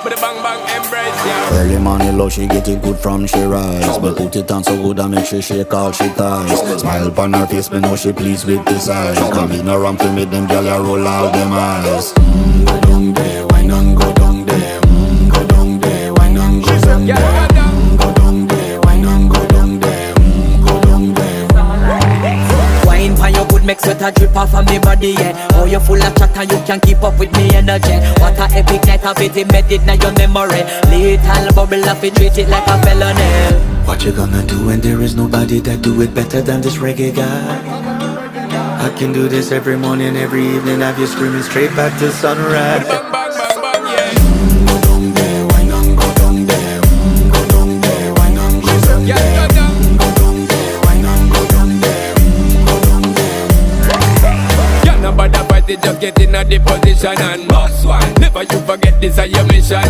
With a bang bang embrace, yeah. Early morning love, she get it good from she rise. But put it on so good and make she shake all she ties. Smile upon her face, me know she pleased with this eyes. Come in around to make them gyal a roll out them eyes. Go down there, why not go down there? Go down there, why not go down there? Go down there, why not go down there? Go down there. Wine pan your good make sweat a drip off of me body, yeah. Oh, you full of chatter, you can't keep up with me energy. What a epic night of it, embedded now your memory. Little bubble of it, treat it like a felony. What you gonna do when there is nobody that do it better than this reggae guy? I can do this every morning, every evening, have you screaming straight back to sunrise. Bang bang bang bang, yeah. Go down there, why not go down there? Go down there, why not go down Yeah, there? go down. Go down there, why not go down there? Go down there. Yeah, nobody fight it, just get in a the position and boss one. Never you forget this is your mission.